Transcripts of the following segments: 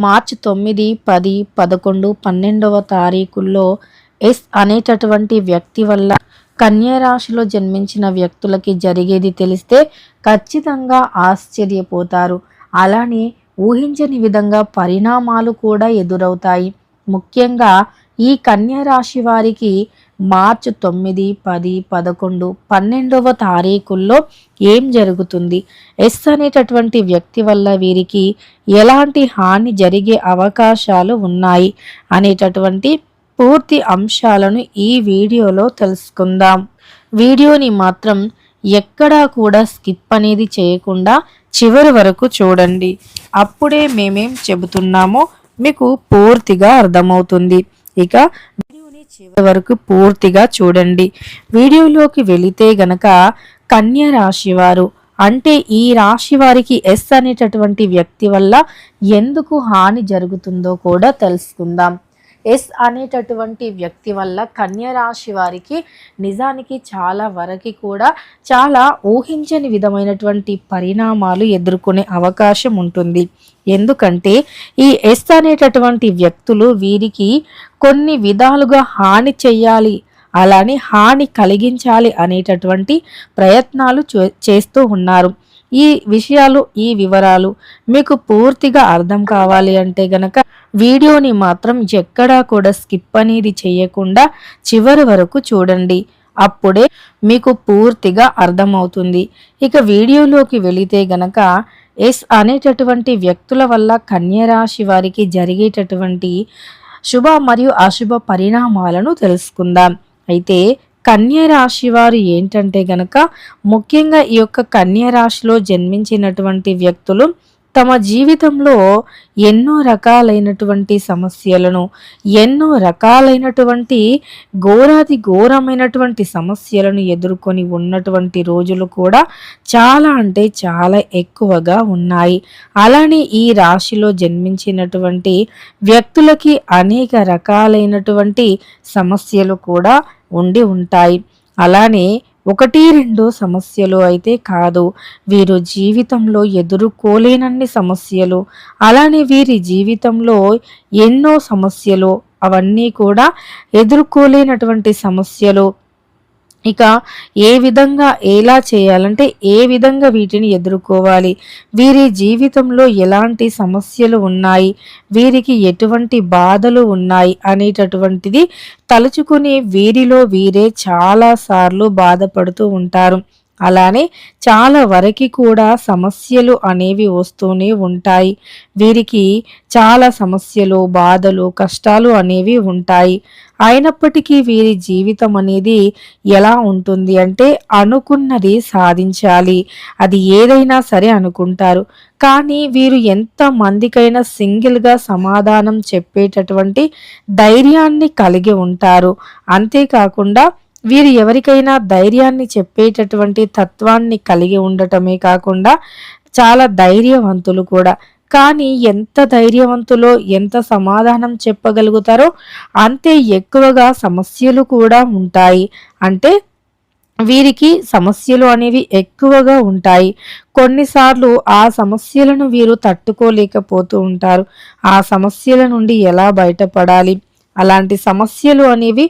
మార్చి 9, 10, 11, 12వ తారీఖుల్లో yes అనేటటువంటి వ్యక్తి వల్ల కన్యా రాశిలో జన్మించిన వ్యక్తులకి జరిగేది తెలిస్తే ఖచ్చితంగా ఆశ్చర్యపోతారు. అలానే ఊహించని విధంగా పరిణామాలు కూడా ఎదురవుతాయి. ముఖ్యంగా ఈ కన్యా రాశి వారికి మార్చి 9, 10, 11, 12వ తారీఖుల్లో ఏం జరుగుతుంది, ఎస్ అనేటటువంటి వ్యక్తి వల్ల వీరికి ఎలాంటి హాని జరిగే అవకాశాలు ఉన్నాయి అనేటటువంటి పూర్తి అంశాలను ఈ వీడియోలో తెలుసుకుందాం. వీడియోని మాత్రం ఎక్కడా కూడా స్కిప్ అనేది చేయకుండా చివరి వరకు చూడండి. అప్పుడే మేమేం చెబుతున్నామో మీకు పూర్తిగా అర్థమవుతుంది. ఇక వీడియోని చివరి వరకు పూర్తిగా చూడండి. వీడియోలోకి వెళితే గనక కన్యా రాశి వారు అంటే ఈ రాశి వారికి ఎస్ అనేటటువంటి వ్యక్తి వల్ల ఎందుకు హాని జరుగుతుందో కూడా తెలుసుకుందాం. ఎస్ అనేటటువంటి వ్యక్తి వల్ల కన్యా రాశి వారికి నిజానికి చాలా వరకు కూడా చాలా ఊహించని విధమైనటువంటి పరిణామాలు ఎదుర్కొనే అవకాశం ఉంటుంది. ఎందుకంటే ఈ ఎస్ అనేటటువంటి వ్యక్తులు వీరికి కొన్ని విధాలుగా హాని చెయ్యాలి, అలానే హాని కలిగించాలి అనేటటువంటి ప్రయత్నాలు చేస్తూ ఉన్నారు. ఈ విషయాలు ఈ వివరాలు మీకు పూర్తిగా అర్థం కావాలి అంటే గనక వీడియోని మాత్రం ఎక్కడా కూడా స్కిప్ అనేది చేయకుండా చివరి వరకు చూడండి. అప్పుడే మీకు పూర్తిగా అర్థమవుతుంది. ఇక వీడియోలోకి వెళితే గనక ఎస్ అనేటటువంటి వ్యక్తుల వల్ల కన్యా రాశి వారికి జరిగేటటువంటి శుభ మరియు అశుభ పరిణామాలను తెలుసుకుందాం. అయితే కన్యా రాశి వారు ఏంటంటే గనక ముఖ్యంగా ఈ యొక్క కన్యా రాశిలో జన్మించినటువంటి వ్యక్తులు తమ జీవితంలో ఎన్నో రకాలైనటువంటి సమస్యలను, ఎన్నో రకాలైనటువంటి ఘోరాతి ఘోరమైనటువంటి సమస్యలను ఎదుర్కొని ఉన్నటువంటి రోజులు కూడా చాలా అంటే చాలా ఎక్కువగా ఉన్నాయి. అలానే ఈ రాశిలో జన్మించినటువంటి వ్యక్తులకి అనేక రకాలైనటువంటి సమస్యలు కూడా ఉండి ఉంటాయి. అలానే 1-2 సమస్యలు అయితే కాదు, వీరు జీవితంలో ఎదుర్కోలేనన్ని సమస్యలు, అలానే వీరి జీవితంలో ఎన్నో సమస్యలు, అవన్నీ కూడా ఎదుర్కోలేనటువంటి సమస్యలు. ఇక ఏ విధంగా ఎలా చేయాలంటే ఏ విధంగా వీటిని ఎదుర్కోవాలి, వీరి జీవితంలో ఎలాంటి సమస్యలు ఉన్నాయి, వీరికి ఎటువంటి బాధలు ఉన్నాయి అనేటటువంటిది తలుచుకుని వీరిలో వీరే చాలాసార్లు బాధపడుతూ ఉంటారు. అలానే చాలా వరకు కూడా సమస్యలు అనేవి వస్తూనే ఉంటాయి. వీరికి చాలా సమస్యలు, బాధలు, కష్టాలు అనేవి ఉంటాయి. అయినప్పటికీ వీరి జీవితం అనేది ఎలా ఉంటుంది అంటే అనుకున్నది సాధించాలి, అది ఏదైనా సరే అనుకుంటారు. కానీ వీరు ఎంత మందికైనా సింగిల్గా సమాధానం చెప్పేటటువంటి ధైర్యాన్ని కలిగి ఉంటారు. అంతేకాకుండా వీరు ఎవరికైనా ధైర్యాన్ని చెప్పేటటువంటి తత్వాన్ని కలిగి ఉండటమే కాకుండా చాలా ధైర్యవంతులు కూడా. కానీ ఎంత ధైర్యవంతులో, ఎంత సమాధానం చెప్పగలుగుతారో అంతే ఎక్కువగా సమస్యలు కూడా ఉంటాయి. అంటే వీరికి సమస్యలు అనేవి ఎక్కువగా ఉంటాయి. కొన్నిసార్లు ఆ సమస్యలను వీరు తట్టుకోలేకపోతూ ఉంటారు. ఆ సమస్యల నుండి ఎలా బయటపడాలి, అలాంటి సమస్యలు అనేవి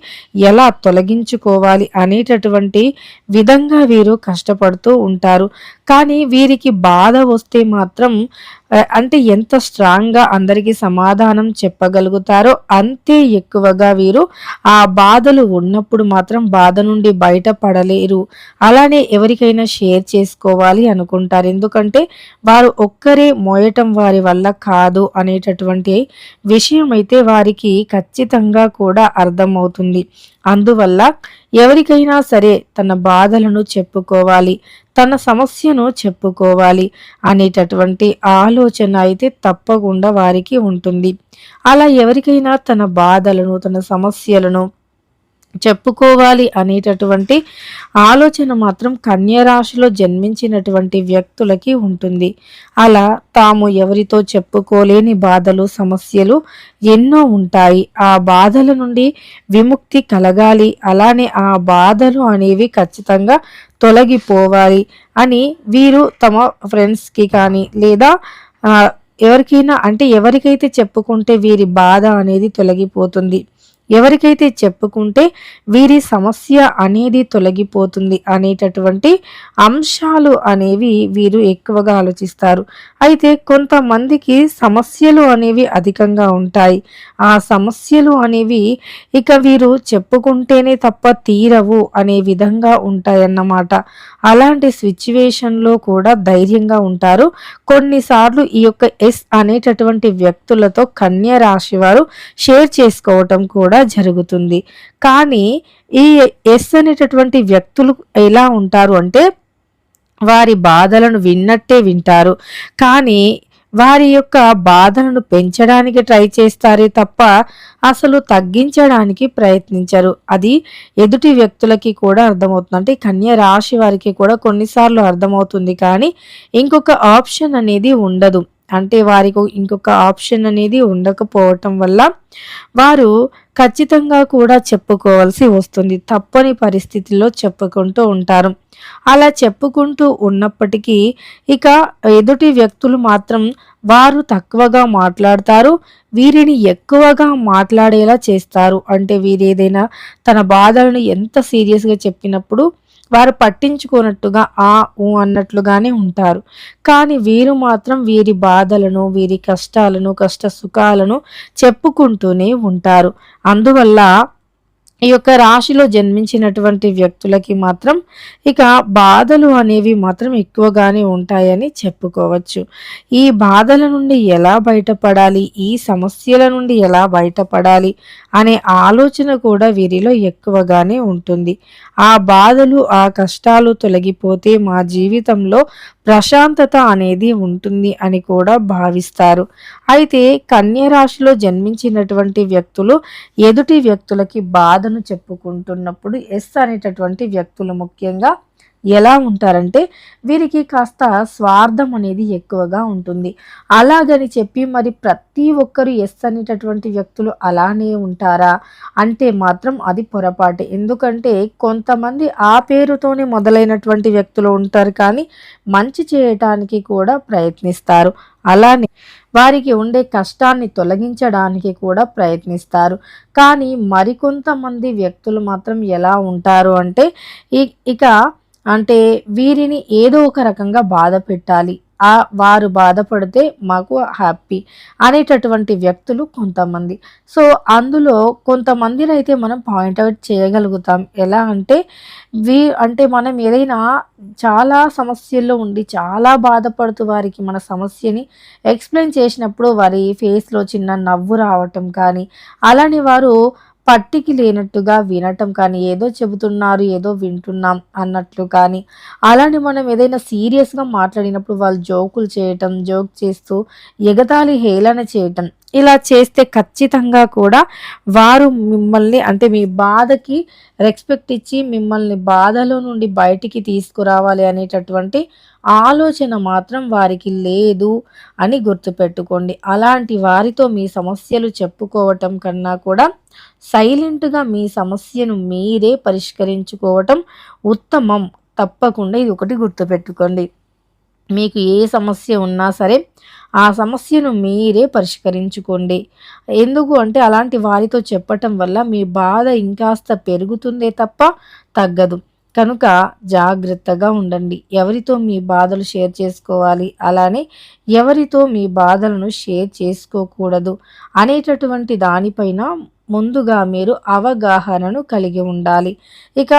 ఎలా తొలగించుకోవాలి అనేటటువంటి విధంగా వీరు కష్టపడుతూ ఉంటారు. కానీ వీరికి బాధ వస్తే మాత్రం అంటే ఎంత స్ట్రాంగ్గా అందరికీ సమాధానం చెప్పగలుగుతారో అంతే ఎక్కువగా వీరు ఆ బాధలు ఉన్నప్పుడు మాత్రం బాధ నుండి బయటపడలేరు. అలానే ఎవరికైనా షేర్ చేసుకోవాలి అనుకుంటారు. ఎందుకంటే వారు ఒక్కరే మోయటం వారి వల్ల కాదు అనేటటువంటి విషయం అయితే వారికి ఖచ్చితంగా కూడా అర్థమవుతుంది. అందువల్ల ఎవరికైనా సరే తన బాధలను చెప్పుకోవాలి, తన సమస్యను చెప్పుకోవాలి అనేటటువంటి ఆలోచన అయితే తప్పకుండా వారికి ఉంటుంది. అలా ఎవరికైనా తన బాధలను, తన సమస్యలను చెప్పుకోవాలి అనేటటువంటి ఆలోచన మాత్రం కన్యా రాశిలో జన్మించినటువంటి వ్యక్తులకి ఉంటుంది. అలా తాము ఎవరితో చెప్పుకోలేని బాధలు, సమస్యలు ఎన్నో ఉంటాయి. ఆ బాధల నుండి విముక్తి కలగాలి, అలానే ఆ బాధలు అనేవి ఖచ్చితంగా తొలగిపోవాలి అని వీరు తమ ఫ్రెండ్స్కి కానీ లేదా ఎవరికైనా అంటే ఎవరికైతే చెప్పుకుంటే వీరి బాధ అనేది తొలగిపోతుంది, ఎవరికైతే చెప్పుకుంటే వీరి సమస్య అనేది తొలగిపోతుంది అనేటటువంటి అంశాలు అనేవి వీరు ఎక్కువగా ఆలోచిస్తారు. అయితే కొంతమందికి సమస్యలు అనేవి అధికంగా ఉంటాయి. ఆ సమస్యలు అనేవి ఇక వీరు చెప్పుకుంటేనే తప్ప తీరవు అనే విధంగా ఉంటాయన్నమాట. అలాంటి సిచ్యువేషన్లో కూడా ధైర్యంగా ఉంటారు. కొన్నిసార్లు ఈ యొక్క ఎస్ అనేటటువంటి వ్యక్తులతో కన్య రాశి వారు షేర్ చేసుకోవటం కూడా జరుగుతుంది. కానీ ఈ ఎస్ అనేటటువంటి వ్యక్తులు ఎలా ఉంటారు అంటే వారి బాధలను విన్నట్టే వింటారు. కానీ వారి యొక్క బాధలను పెంచడానికి ట్రై చేస్తారే తప్ప అసలు తగ్గించడానికి ప్రయత్నించరు. అది ఎదుటి వ్యక్తులకి కూడా అర్థమవుతుంది. అంటే కన్య రాశి వారికి కూడా కొన్నిసార్లు అర్థమవుతుంది, కానీ ఇంకొక ఆప్షన్ అనేది ఉండదు. అంటే వారికి ఇంకొక ఆప్షన్ అనేది ఉండకపోవటం వల్ల వారు ఖచ్చితంగా కూడా చెప్పుకోవాల్సి వస్తుంది. తప్పని పరిస్థితిలో చెప్పుకుంటూ ఉంటారు. అలా చెప్పుకుంటూ ఉన్నప్పటికీ ఇక ఎదుటి వ్యక్తులు మాత్రం వారు తక్కువగా మాట్లాడతారు, వీరిని ఎక్కువగా మాట్లాడేలా చేస్తారు. అంటే వీరేదైనా తన బాధలను ఎంత సీరియస్గా చెప్పినప్పుడు వారు పట్టించుకోనట్టుగా ఆ ఊ అన్నట్లుగానే ఉంటారు. కానీ వీరు మాత్రం వీరి బాధలను, వీరి కష్టాలను, కష్ట సుఖాలను చెప్పుకుంటూనే ఉంటారు. అందువల్ల ఈ యొక్క రాశిలో జన్మించినటువంటి వ్యక్తులకి మాత్రం ఇక బాధలు అనేవి మాత్రం ఎక్కువగానే ఉంటాయని చెప్పుకోవచ్చు. ఈ బాధల నుండి ఎలా బయటపడాలి, ఈ సమస్యల నుండి ఎలా బయటపడాలి అనే ఆలోచన కూడా వీరిలో ఎక్కువగానే ఉంటుంది. ఆ బాధలు, ఆ కష్టాలు తొలగిపోతే మా జీవితంలో ప్రశాంతత అనేది ఉంటుంది అని కూడా భావిస్తారు. అయితే కన్య రాశిలో జన్మించినటువంటి వ్యక్తులు ఎదుటి వ్యక్తులకి బాధను చెప్పుకుంటున్నప్పుడు ఎస్ అనేటటువంటి వ్యక్తులు ముఖ్యంగా ఎలా ఉంటారంటే వీరికి కాస్త స్వార్థం అనేది ఎక్కువగా ఉంటుంది. అలాగని చెప్పి మరి ప్రతి ఒక్కరు ఎస్ అనేటటువంటి వ్యక్తులు అలానే ఉంటారా అంటే మాత్రం అది పొరపాటే. ఎందుకంటే కొంతమంది ఆ పేరుతోనే మొదలైనటువంటి వ్యక్తులు ఉంటారు, కానీ మంచి చేయటానికి కూడా ప్రయత్నిస్తారు. అలానే వారికి ఉండే కష్టాన్ని తొలగించడానికి కూడా ప్రయత్నిస్తారు. కానీ మరికొంతమంది వ్యక్తులు మాత్రం ఎలా ఉంటారు అంటే ఇక అంటే వీరిని ఏదో ఒక రకంగా బాధ పెట్టాలి, వారు బాధపడితే మాకు హ్యాపీ అనేటటువంటి వ్యక్తులు కొంతమంది. సో అందులో కొంతమందిని అయితే మనం పాయింట్అవుట్ చేయగలుగుతాం. ఎలా అంటే అంటే మనం ఏదైనా చాలా సమస్యల్లో ఉండి చాలా బాధపడుతూ వారికి మన సమస్యని ఎక్స్ప్లెయిన్ చేసినప్పుడు వారి ఫేస్లో చిన్న నవ్వు రావటం కానీ, అలానే వారు పట్టికి లేనట్టుగా వినటం కానీ, ఏదో చెబుతున్నారు ఏదో వింటున్నాం అన్నట్లు కానీ, అలానే మనం ఏదైనా సీరియస్గా మాట్లాడినప్పుడు వాళ్ళు జోకులు చేయటం, జోక్ చేస్తూ ఎగతాళి హేళన చేయటం, ఇలా చేస్తే ఖచ్చితంగా కూడా వారు మిమ్మల్ని అంటే మీ బాధకి రెస్పెక్ట్ ఇచ్చి మిమ్మల్ని బాధలో నుండి బయటికి తీసుకురావాలి అనేటటువంటి ఆలోచన మాత్రం వారికి లేదు అని గుర్తుపెట్టుకోండి. అలాంటి వారితో మీ సమస్యలు చెప్పుకోవటం కన్నా కూడా సైలెంట్గా మీ సమస్యను మీరే పరిష్కరించుకోవటం ఉత్తమం. తప్పకుండా ఇది ఒకటి గుర్తుపెట్టుకోండి. మీకు ఏ సమస్య ఉన్నా సరే ఆ సమస్యను మీరే పరిష్కరించుకోండి. ఎందుకు అంటే అలాంటి వారితో చెప్పటం వల్ల మీ బాధ ఇంకాస్త పెరుగుతుందే తప్ప తగ్గదు. కనుక జాగ్రత్తగా ఉండండి. ఎవరితో మీ బాధలు షేర్ చేసుకోవాలి, అలానే ఎవరితో మీ బాధలను షేర్ చేసుకోకూడదు అనేటటువంటి దానిపైన ముందుగా మీరు అవగాహనను కలిగి ఉండాలి. ఇక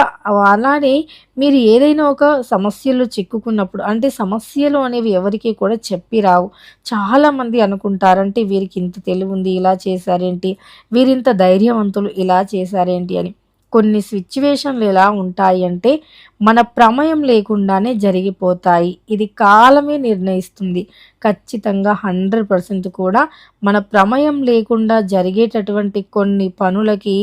అలానే మీరు ఏదైనా ఒక సమస్యలో చిక్కుకున్నప్పుడు అంటే సమస్యలు అనేవి ఎవరికి కూడా చెప్పి రావు. చాలామంది అనుకుంటారంటే వీరికి ఇంత తెలివి ఉంది, ఇలా చేశారేంటి, వీరింత ధైర్యవంతులు ఇలా చేశారేంటి అని. కొన్ని సిచ్యువేషన్లు ఎలా ఉంటాయి అంటే మన ప్రమేయం లేకుండానే జరిగిపోతాయి. ఇది కాలమే నిర్ణయిస్తుంది. ఖచ్చితంగా 100% కూడా మన ప్రమేయం లేకుండా జరిగేటటువంటి కొన్ని పనులకి,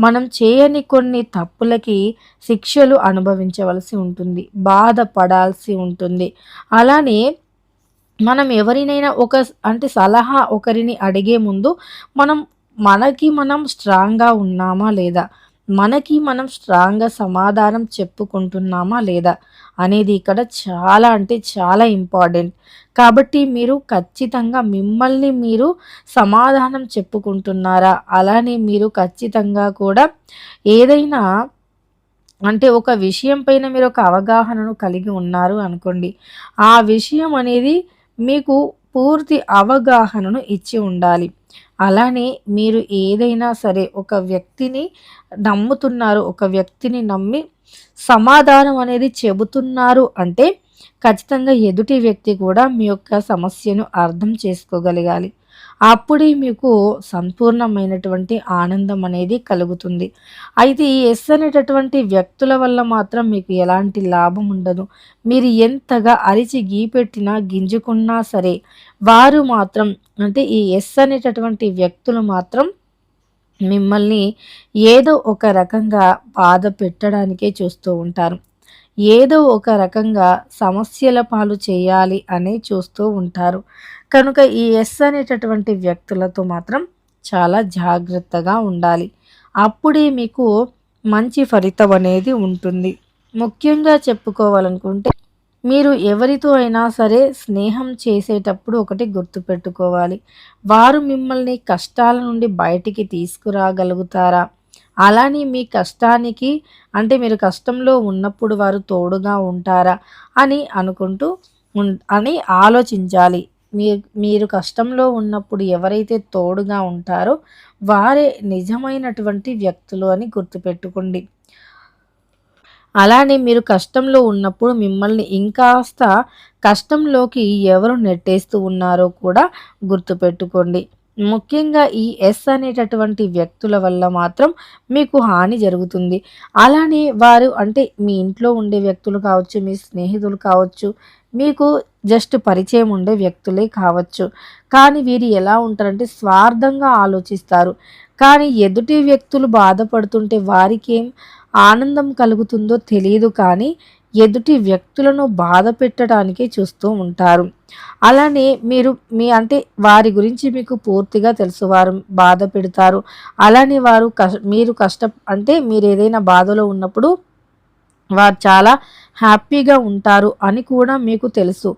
మనం చేయని కొన్ని తప్పులకి శిక్షలు అనుభవించవలసి ఉంటుంది, బాధపడాల్సి ఉంటుంది. అలానే మనం ఎవరినైనా అంటే సలహా ఒకరిని అడిగే ముందు మనకి మనం స్ట్రాంగ్గా ఉన్నామా లేదా, మనకి మనం స్ట్రాంగ్గా సమాధానం చెప్పుకుంటున్నామా లేదా అనేది ఇక్కడ చాలా అంటే చాలా ఇంపార్టెంట్. కాబట్టి మీరు ఖచ్చితంగా మిమ్మల్ని మీరు సమాధానం చెప్పుకుంటున్నారా, అలానే మీరు ఖచ్చితంగా కూడా ఏదైనా అంటే ఒక విషయం పైన మీరు ఒక అవగాహనను కలిగి ఉన్నారు అనుకోండి. ఆ విషయం అనేది మీకు పూర్తి అవగాహనను ఇచ్చి ఉండాలి. అలానే మీరు ఏదైనా సరే ఒక వ్యక్తిని నమ్ముతున్నారు, ఒక వ్యక్తిని నమ్మి సమాధానం అనేది చెబుతున్నారు అంటే ఖచ్చితంగా ఎదుటి వ్యక్తి కూడా మీ యొక్క సమస్యను అర్థం చేసుకోగలగాలి. అప్పుడే మీకు సంపూర్ణమైనటువంటి ఆనందం అనేది కలుగుతుంది. అయితే ఈ ఎస్ అనేటటువంటి వ్యక్తుల వల్ల మాత్రం మీకు ఎలాంటి లాభం ఉండదు. మీరు ఎంతగా అరిచి గీపెట్టినా గింజుకున్నా సరే వారు మాత్రం అంటే ఈ ఎస్ అనేటటువంటి వ్యక్తులు మాత్రం మిమ్మల్ని ఏదో ఒక రకంగా బాధ పెట్టడానికే చూస్తూ ఉంటారు. ఏదో ఒక రకంగా సమస్యల పాలు చేయాలి అని చూస్తూ ఉంటారు. కనుక ఈ ఎస్ అనేటటువంటి వ్యక్తులతో మాత్రం చాలా జాగ్రత్తగా ఉండాలి. అప్పుడే మీకు మంచి ఫలితం అనేది ఉంటుంది. ముఖ్యంగా చెప్పుకోవాలనుకుంటే మీరు ఎవరితో అయినా సరే స్నేహం చేసేటప్పుడు ఒకటి గుర్తుపెట్టుకోవాలి. వారు మిమ్మల్ని కష్టాల నుండి బయటికి తీసుకురాగలుగుతారా? అలానే మీ కష్టానికి అంటే మీరు కష్టంలో ఉన్నప్పుడు వారు తోడుగా ఉంటారా అని అనుకుంటూ అని ఆలోచించాలి. మీరు కష్టంలో ఉన్నప్పుడు ఎవరైతే తోడుగా ఉంటారో వారే నిజమైనటువంటి వ్యక్తులు అని గుర్తుపెట్టుకోండి. అలానే మీరు కష్టంలో ఉన్నప్పుడు మిమ్మల్ని ఇంకాస్త కష్టంలోకి ఎవరు నెట్టేస్తూ ఉన్నారో కూడా గుర్తుపెట్టుకోండి. ముఖ్యంగా ఈ ఎస్ అనేటటువంటి వ్యక్తుల వల్ల మాత్రం మీకు హాని జరుగుతుంది. అలానే వారు అంటే మీ ఇంట్లో ఉండే వ్యక్తులు కావచ్చు, మీ స్నేహితులు కావచ్చు, మీకు జస్ట్ పరిచయం ఉండే వ్యక్తులే కావచ్చు. కానీ వీరు ఎలా ఉంటారంటే స్వార్థంగా ఆలోచిస్తారు. కానీ ఎదుటి వ్యక్తులు బాధపడుతుంటే వారికేం ఆనందం కలుగుతుందో తెలియదు, కానీ ఎదుటి వ్యక్తులను బాధ పెట్టడానికే చూస్తూ ఉంటారు. అలానే మీరు అంటే వారి గురించి మీకు పూర్తిగా తెలుసు, వారు బాధ పెడతారు. అలానే వారు మీరు అంటే మీరు ఏదైనా బాధలో ఉన్నప్పుడు వారు చాలా హ్యాపీగా ఉంటారు అని కూడా మీకు తెలుసు.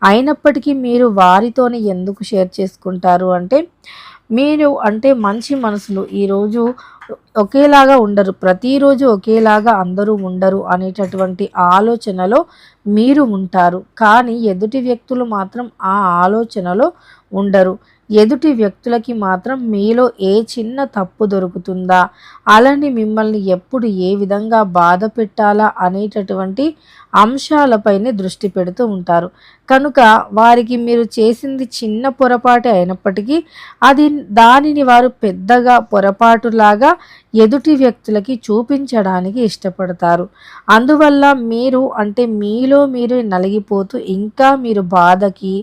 అయినప్పటికీ మీరు వారితోనే ఎందుకు షేర్ చేసుకుంటారు అంటే మీరు అంటే మంచి మనసులు ఈరోజు ఒకేలాగా ఉండరు, ప్రతిరోజు ఒకేలాగా అందరూ ఉండరు అనేటటువంటి ఆలోచనలో మీరు ఉంటారు. కానీ ఎదుటి వ్యక్తులు మాత్రం ఆ ఆలోచనలో ఉండరు. ఎదుటి వ్యక్తులకి మాత్రం మీలో ఏ చిన్న తప్పు దొరుకుతుందా, అలానే మిమ్మల్ని ఎప్పుడు ఏ విధంగా బాధ పెట్టాలా అనేటటువంటి అంశాలపైనే దృష్టి పెడుతూ ఉంటారు. కనుక వారికి మీరు చేసింది చిన్న పొరపాటే అయినప్పటికీ దానిని వారు పెద్దగా పొరపాటులాగా ఎదుటి వ్యక్తులకి చూపించడానికి ఇష్టపడతారు. అందువల్ల మీరు అంటే మీలో మీరు నలిగిపోతూ ఇంకా మీరు బాధకి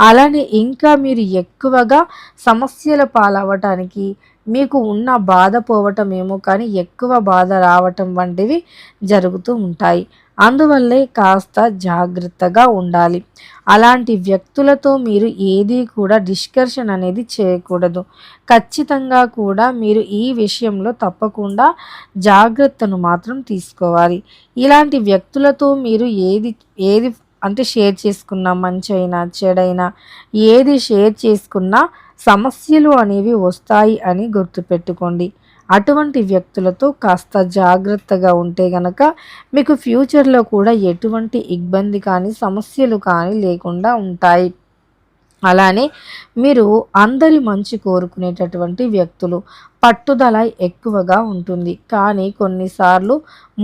అలానే ఇంకా మీరు ఎక్కువగా సమస్యల పాలవటానికి మీకు ఉన్న బాధ పోవటం ఏమో కానీ ఎక్కువ బాధ రావటం వంటివి జరుగుతూ ఉంటాయి. అందువల్లే కాస్త జాగ్రత్తగా ఉండాలి. అలాంటి వ్యక్తులతో మీరు ఏది కూడా డిస్కషన్ అనేది చేయకూడదు. ఖచ్చితంగా కూడా మీరు ఈ విషయంలో తప్పకుండా జాగ్రత్తను మాత్రం తీసుకోవాలి. ఇలాంటి వ్యక్తులతో మీరు ఏది ఏది అంటే షేర్ చేసుకున్నా మంచైనా చెడైనా ఏది షేర్ చేసుకున్నా సమస్యలు అనేవి వస్తాయి అని గుర్తుపెట్టుకోండి. అటువంటి వ్యక్తులతో కాస్త జాగ్రత్తగా ఉంటే గనక మీకు ఫ్యూచర్లో కూడా ఎటువంటి ఇబ్బంది కానీ సమస్యలు కానీ లేకుండా ఉంటాయి. అలానే మీరు అందరి మంచి కోరుకునేటటువంటి వ్యక్తులు, పట్టుదల ఎక్కువగా ఉంటుంది. కానీ కొన్నిసార్లు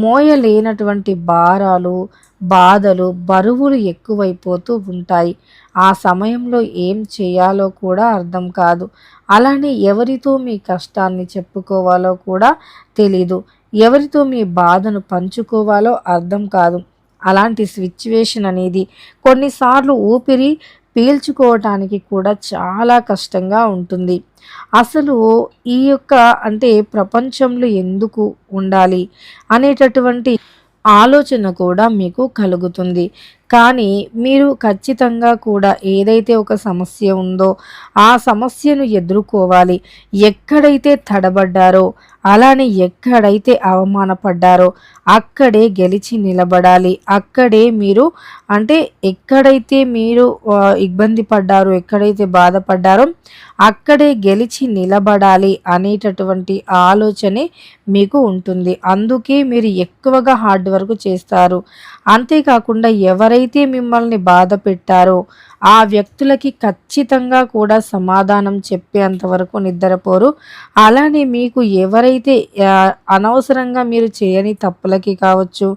మోయలేనటువంటి భారాలు, బాధలు, బరువులు ఎక్కువైపోతూ ఉంటాయి. ఆ సమయంలో ఏం చేయాలో కూడా అర్థం కాదు. అలానే ఎవరితో మీ కష్టాన్ని చెప్పుకోవాలో కూడా తెలీదు. ఎవరితో మీ బాధను పంచుకోవాలో అర్థం కాదు. అలాంటి సిచ్యువేషన్ అనేది కొన్నిసార్లు ఊపిరి పీల్చుకోవటానికి కూడా చాలా కష్టంగా ఉంటుంది. అసలు ఈ యొక్క అంటే ప్రపంచంలో ఎందుకు ఉండాలి అనేటటువంటి ఆలోచన కూడా మీకు కలుగుతుంది. కానీ మీరు ఖచ్చితంగా కూడా ఏదైతే ఒక సమస్య ఉందో ఆ సమస్యను ఎదుర్కోవాలి. ఎక్కడైతే తడబడ్డారో అలానే ఎక్కడైతే అవమానపడ్డారో అక్కడే గెలిచి నిలబడాలి. అక్కడే మీరు అంటే ఎక్కడైతే మీరు ఇబ్బంది పడ్డారో, ఎక్కడైతే బాధపడ్డారో అక్కడే గెలిచి నిలబడాలి అనేటటువంటి ఆలోచనే మీకు ఉంటుంది. అందుకే మీరు ఎక్కువగా హార్డ్ వర్క్ చేస్తారు. అంతేకాకుండా ఎవరైతే మిమ్మల్ని బాధ పెట్టారో ఆ వ్యక్తులకి ఖచ్చితంగా కూడా సమాధానం చెప్పేంత వరకు నిద్రపోరు. అలానే మీకు ఎవరైతే అనవసరంగా మీరు చేయని తప్పులకి కావచ్చు,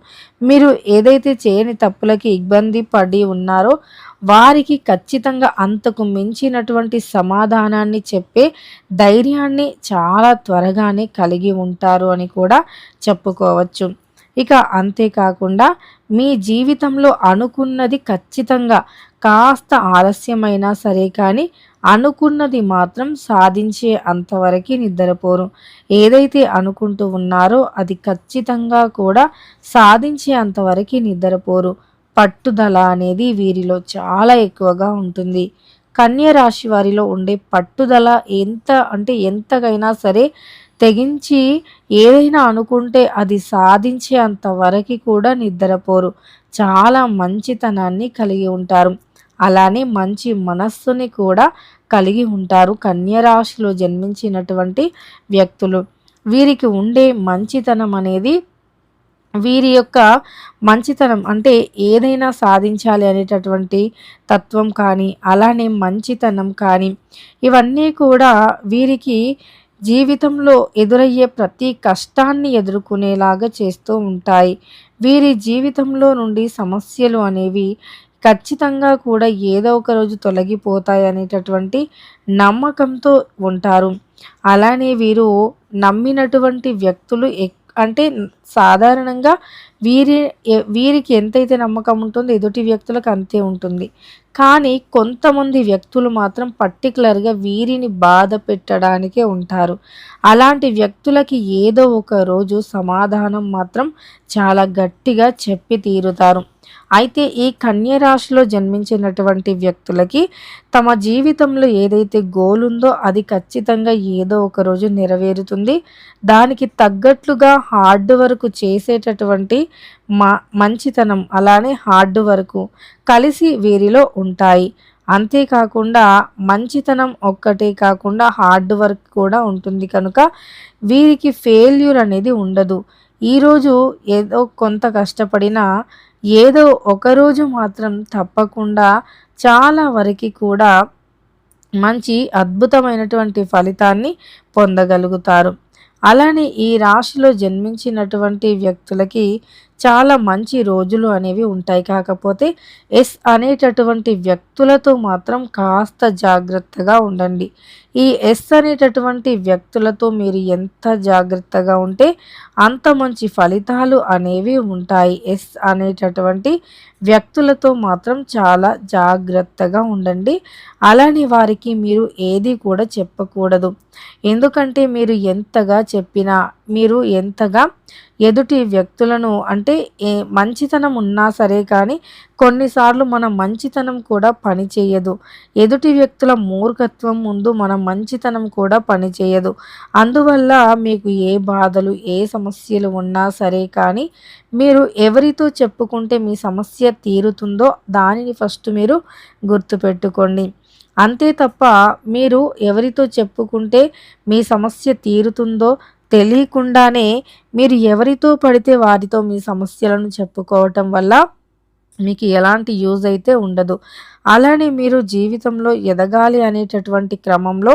మీరు ఏదైతే చేయని తప్పులకి ఇబ్బంది పడి ఉన్నారో వారికి ఖచ్చితంగా అంతకు మించినటువంటి సమాధానాన్ని చెప్పే ధైర్యాన్ని చాలా త్వరగానే కలిగి ఉంటారు అని కూడా చెప్పుకోవచ్చు. ఇక అంతేకాకుండా మీ జీవితంలో అనుకున్నది ఖచ్చితంగా కాస్త ఆలస్యమైనా సరే కానీ అనుకున్నది మాత్రం సాధించే అంతవరకు నిద్రపోరు. ఏదైతే అనుకుంటూ ఉన్నారో అది ఖచ్చితంగా కూడా సాధించే అంతవరకు నిద్రపోరు. పట్టుదల అనేది వీరిలో చాలా ఎక్కువగా ఉంటుంది. కన్య రాశి వారిలో ఉండే పట్టుదల ఎంతకైనా సరే తెగించి ఏదైనా అనుకుంటే అది సాధించే అంతవరకు కూడా నిద్రపోరు. చాలా మంచితనాన్ని కలిగి ఉంటారు. అలానే మంచి మనస్సుని కూడా కలిగి ఉంటారు కన్య రాశిలో జన్మించినటువంటి వ్యక్తులు. వీరికి ఉండే మంచితనం అనేది వీరి యొక్క మంచితనం ఏదైనా సాధించాలి అనేటటువంటి తత్వం కానీ అలానే మంచితనం కానీ ఇవన్నీ కూడా వీరికి జీవితంలో ఎదురయ్యే ప్రతి కష్టాన్ని ఎదుర్కొనేలాగా చేస్తూ ఉంటాయి. వీరి జీవితంలో నుండి సమస్యలు అనేవి ఖచ్చితంగా కూడా ఏదో ఒక రోజు తొలగిపోతాయి అనేటటువంటి నమ్మకంతో ఉంటారు. అలానే వీరు నమ్మినటువంటి వ్యక్తులు అంటే సాధారణంగా వీరికి ఎంతైతే నమ్మకం ఉంటుందో ఎదుటి వ్యక్తులకు అంతే ఉంటుంది. కానీ కొంతమంది వ్యక్తులు మాత్రం పర్టికులర్గా వీరిని బాధ పెట్టడానికే ఉంటారు. అలాంటి వ్యక్తులకి ఏదో ఒక రోజు సమాధానం మాత్రం చాలా గట్టిగా చెప్పి తీరుతారు. అయితే ఈ కన్య రాశిలో జన్మించినటువంటి వ్యక్తులకి తమ జీవితంలో ఏదైతే గోల్ ఉందో అది ఖచ్చితంగా ఏదో ఒక రోజు నెరవేరుతుంది. దానికి తగ్గట్లుగా హార్డ్ వర్క్ చేసేటటువంటి మంచితనం అలానే హార్డ్ వర్క్ కలిసి వీరిలో ఉంటాయి. అంతేకాకుండా మంచితనం ఒక్కటే కాకుండా హార్డ్ వర్క్ కూడా ఉంటుంది కనుక వీరికి ఫెయిల్యూర్ అనేది ఉండదు. ఈరోజు ఏదో కొంత కష్టపడినా ఏదో ఒకరోజు మాత్రం తప్పకుండా చాలా వరకు కూడా మంచి అద్భుతమైనటువంటి ఫలితాన్ని పొందగలుగుతారు. అలానే ఈ రాశిలో జన్మించినటువంటి వ్యక్తులకి చాలా మంచి రోజులు అనేవి ఉంటాయి. కాకపోతే ఎస్ అనేటటువంటి వ్యక్తులతో మాత్రం కాస్త జాగ్రత్తగా ఉండండి. ఈ ఎస్ అనేటటువంటి వ్యక్తులతో మీరు ఎంత జాగ్రత్తగా ఉంటే అంత మంచి ఫలితాలు అనేవి ఉంటాయి. ఎస్ అనేటటువంటి వ్యక్తులతో మాత్రం చాలా జాగ్రత్తగా ఉండండి. అలానే వారికి మీరు ఏది కూడా చెప్పకూడదు. ఎందుకంటే మీరు ఎంతగా చెప్పినా మీరు ఎంతగా ఎదుటి వ్యక్తులను మంచితనం ఉన్నా సరే కానీ కొన్నిసార్లు మన మంచితనం కూడా పనిచేయదు. ఎదుటి వ్యక్తుల మూర్ఖత్వం ముందు మన మంచితనం కూడా పనిచేయదు. అందువల్ల మీకు ఏ బాధలు ఏ సమస్యలు ఉన్నా సరే కానీ మీరు ఎవరితో చెప్పుకుంటే మీ సమస్య తీరుతుందో దానిని ఫస్ట్ మీరు గుర్తుపెట్టుకోండి. అంతే తప్ప మీరు ఎవరితో చెప్పుకుంటే మీ సమస్య తీరుతుందో తెలియకుండానే మీరు ఎవరితో పడితే వారితో మీ సమస్యలను చెప్పుకోవటం వల్ల మీకు ఎలాంటి యూజ్ అయితే ఉండదు. అలానే మీరు జీవితంలో ఎదగాలి అనేటటువంటి క్రమంలో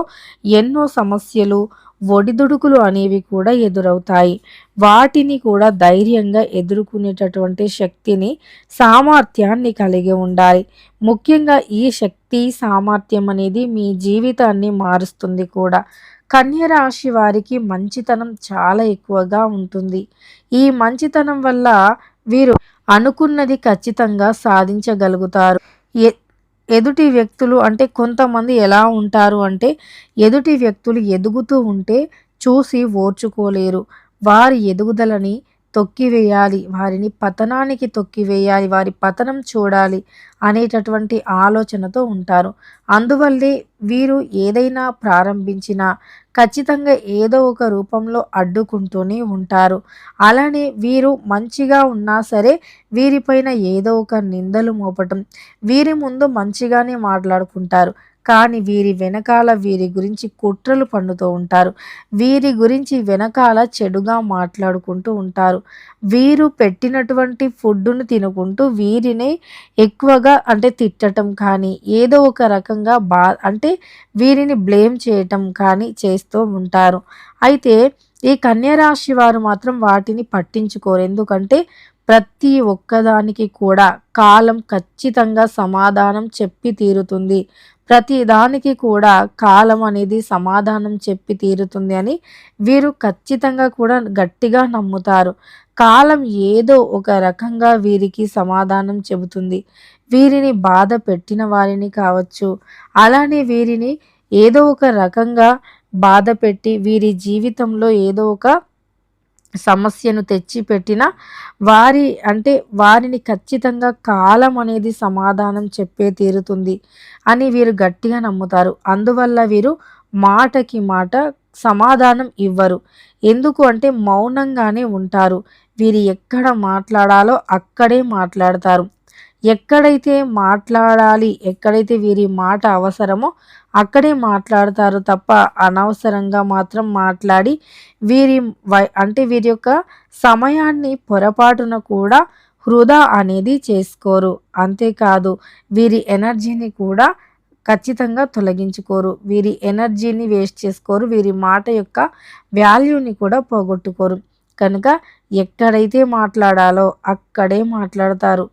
ఎన్నో సమస్యలు ఒడిదుడుకులు అనేవి కూడా ఎదురవుతాయి. వాటిని కూడా ధైర్యంగా ఎదుర్కొనేటటువంటి శక్తిని సామర్థ్యాన్ని కలిగి ఉండాలి. ముఖ్యంగా ఈ శక్తి సామర్థ్యం అనేది మీ జీవితాన్ని మారుస్తుంది కూడా. కన్య రాశి వారికి మంచితనం చాలా ఎక్కువగా ఉంటుంది. ఈ మంచితనం వల్ల వీరు అనుకున్నది ఖచ్చితంగా సాధించగలుగుతారు. ఎదుటి వ్యక్తులు కొంతమంది ఎలా ఉంటారు ఎదుటి వ్యక్తులు ఎదుగుతూ ఉంటే చూసి ఓర్చుకోలేరు. వారి ఎదుగుదలని తొక్కివేయాలి, వారిని పతనానికి తొక్కివేయాలి, వారి పతనం చూడాలి అనేటటువంటి ఆలోచనతో ఉంటారు. అందువల్లే వీరు ఏదైనా ప్రారంభించినా ఖచ్చితంగా ఏదో ఒక రూపంలో అడ్డుకుంటూనే ఉంటారు. అలానే వీరు మంచిగా ఉన్నా సరే వీరిపైన ఏదో ఒక నిందలు మోపటం, వీరి ముందు మంచిగానే మాట్లాడుకుంటారు, కానీ వీరి వెనకాల వీరి గురించి కుట్రలు పన్నుతూ ఉంటారు. వీరి గురించి వెనకాల చెడుగా మాట్లాడుకుంటూ ఉంటారు. వీరు పెట్టినటువంటి ఫుడ్డును తినుకుంటూ వీరిని ఎక్కువగా అంటే తిట్టటం కానీ ఏదో ఒక రకంగా అంటే వీరిని బ్లేమ్ చేయటం కానీ చేస్తూ ఉంటారు. అయితే ఈ కన్య రాశి వారు మాత్రం వాటిని పట్టించుకోరు. ఎందుకంటే ప్రతి ఒక్కదానికి కూడా కాలం ఖచ్చితంగా సమాధానం చెప్పి తీరుతుంది. ప్రతి దానికి కూడా కాలం అనేది సమాధానం చెప్పి తీరుతుంది అని వీరు ఖచ్చితంగా కూడా గట్టిగా నమ్ముతారు. కాలం ఏదో ఒక రకంగా వీరికి సమాధానం చెబుతుంది. వీరిని బాధ పెట్టిన వారిని కావచ్చు, అలానే వీరిని ఏదో ఒక రకంగా బాధ పెట్టి వీరి జీవితంలో ఏదో ఒక సమస్యను తెచ్చిపెట్టిన వారిని ఖచ్చితంగా కాలం అనేది సమాధానం చెప్పే తీరుతుంది అని వీరు గట్టిగా నమ్ముతారు. అందువల్ల వీరు మాటకి మాట సమాధానం ఇవ్వరు. ఎందుకు అంటే మౌనంగానే ఉంటారు. వీరు ఎక్కడ మాట్లాడాలో అక్కడే మాట్లాడతారు. ఎక్కడైతే మాట్లాడాలి, ఎక్కడైతే వీరి మాట అవసరమో అక్కడే మాట్లాడతారు తప్ప అనవసరంగా మాత్రం మాట్లాడి వీరి వీరి యొక్క సమయాన్ని పొరపాటున కూడా వృధా అనేది చేసుకోరు. అంతేకాదు వీరి ఎనర్జీని కూడా ఖచ్చితంగా తొలగించుకోరు. వీరి ఎనర్జీని వేస్ట్ చేసుకోరు. వీరి మాట యొక్క వాల్యూని కూడా పోగొట్టుకోరు. కనుక ఎక్కడైతే మాట్లాడాలో అక్కడే మాట్లాడతారు.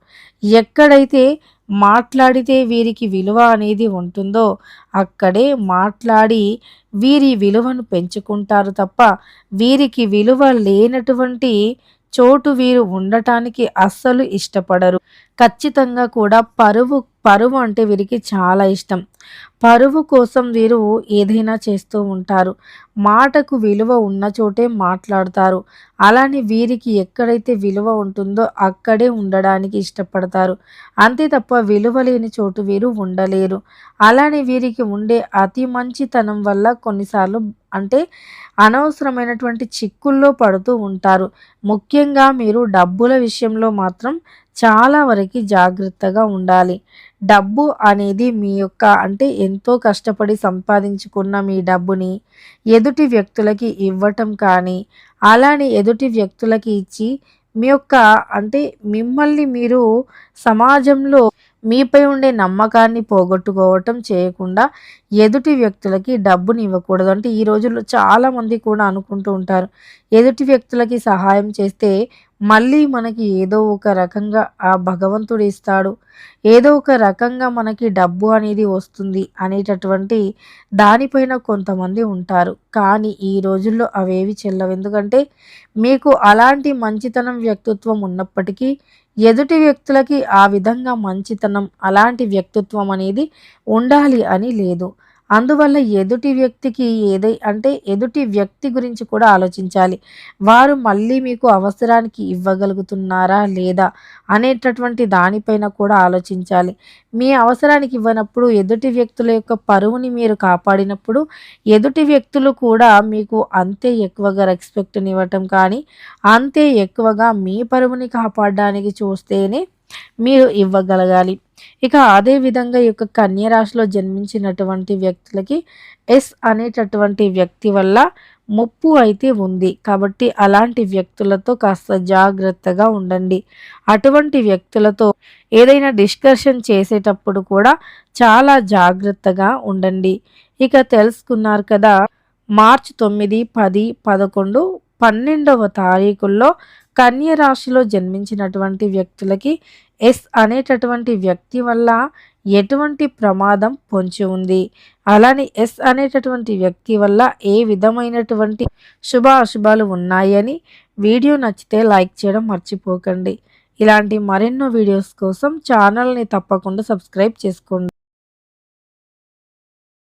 ఎక్కడైతే మాట్లాడితే వీరికి విలువ అనేది ఉంటుందో అక్కడే మాట్లాడి వీరి విలువను పెంచుకుంటారు తప్ప వీరికి విలువ లేనటువంటి చోటు వీరు ఉండటానికి అస్సలు ఇష్టపడరు. ఖచ్చితంగా కూడా పరువు అంటే వీరికి చాలా ఇష్టం. పరువు కోసం వీరు ఏదైనా చేస్తూ ఉంటారు. మాటకు విలువ ఉన్న చోటే మాట్లాడతారు. అలానే వీరికి ఎక్కడైతే విలువ ఉంటుందో అక్కడే ఉండడానికి ఇష్టపడతారు. అంతే తప్ప విలువ లేని చోటు వీరు ఉండలేరు. అలానే వీరికి ఉండే అతి మంచితనం వల్ల కొన్నిసార్లు అనవసరమైనటువంటి చిక్కుల్లో పడుతూ ఉంటారు. ముఖ్యంగా మీరు డబ్బుల విషయంలో మాత్రం చాలా వరకు జాగ్రత్తగా ఉండాలి. డబ్బు అనేది మీ యొక్క ఎంతో కష్టపడి సంపాదించుకున్న మీ డబ్బుని ఎదుటి వ్యక్తులకి ఇవ్వటం కానీ, అలానే ఎదుటి వ్యక్తులకి ఇచ్చి మీ యొక్క మిమ్మల్ని మీరు సమాజంలో మీపై ఉండే నమ్మకాన్ని పోగొట్టుకోవటం చేయకుండా ఎదుటి వ్యక్తులకి డబ్బుని ఇవ్వకూడదు. ఈ రోజుల్లో చాలామంది కూడా అనుకుంటూ ఉంటారు, ఎదుటి వ్యక్తులకి సహాయం చేస్తే మళ్ళీ మనకి ఏదో ఒక రకంగా ఆ భగవంతుడు ఇస్తాడు, ఏదో ఒక రకంగా మనకి డబ్బు అనేది వస్తుంది అనేటటువంటి దానిపైన కొంతమంది ఉంటారు. కానీ ఈ రోజుల్లో అవేవి చెల్లవు. ఎందుకంటే మీకు అలాంటి మంచితనం వ్యక్తిత్వం ఉన్నప్పటికీ ఎదుటి వ్యక్తులకి ఆ విధంగా మంచితనం అలాంటి వ్యక్తిత్వం అనేది ఉండాలి అని లేదు. అందువల్ల ఎదుటి వ్యక్తికి ఎదుటి వ్యక్తి గురించి కూడా ఆలోచించాలి. వారు మళ్ళీ మీకు అవసరానికి ఇవ్వగలుగుతున్నారా లేదా అనేటటువంటి దానిపైన కూడా ఆలోచించాలి. మీ అవసరానికి ఇవ్వనప్పుడు ఎదుటి వ్యక్తుల యొక్క పరువుని మీరు కాపాడినప్పుడు ఎదుటి వ్యక్తులు కూడా మీకు అంతే ఎక్కువగా రెస్పెక్ట్ని ఇవ్వటం కానీ అంతే ఎక్కువగా మీ పరువుని కాపాడడానికి చూస్తేనే మీరు ఇవ్వగలగాలి. ఇక అదే విధంగా ఈ యొక్క కన్య రాశిలో జన్మించినటువంటి వ్యక్తులకి ఎస్ అనేటటువంటి వ్యక్తి వల్ల ముప్పు అయితే ఉంది. కాబట్టి అలాంటి వ్యక్తులతో కాస్త జాగ్రత్తగా ఉండండి. అటువంటి వ్యక్తులతో ఏదైనా డిస్కషన్ చేసేటప్పుడు కూడా చాలా జాగ్రత్తగా ఉండండి. ఇక తెలుసుకున్నారు కదా, మార్చి 9, 10, 11, 12వ తారీఖుల్లో కన్య రాశిలో జన్మించినటువంటి వ్యక్తులకి ఎస్ అనేటటువంటి వ్యక్తి వల్ల ఎటువంటి ప్రమాదం పొంచి ఉంది, అలానే ఎస్ అనేటటువంటి వ్యక్తి వల్ల ఏ విధమైనటువంటి శుభ అశుభాలు ఉన్నాయని వీడియో నచ్చితే లైక్ చేయడం మర్చిపోకండి. ఇలాంటి మరెన్నో వీడియోస్ కోసం ఛానల్ని తప్పకుండా సబ్స్క్రైబ్ చేసుకోండి.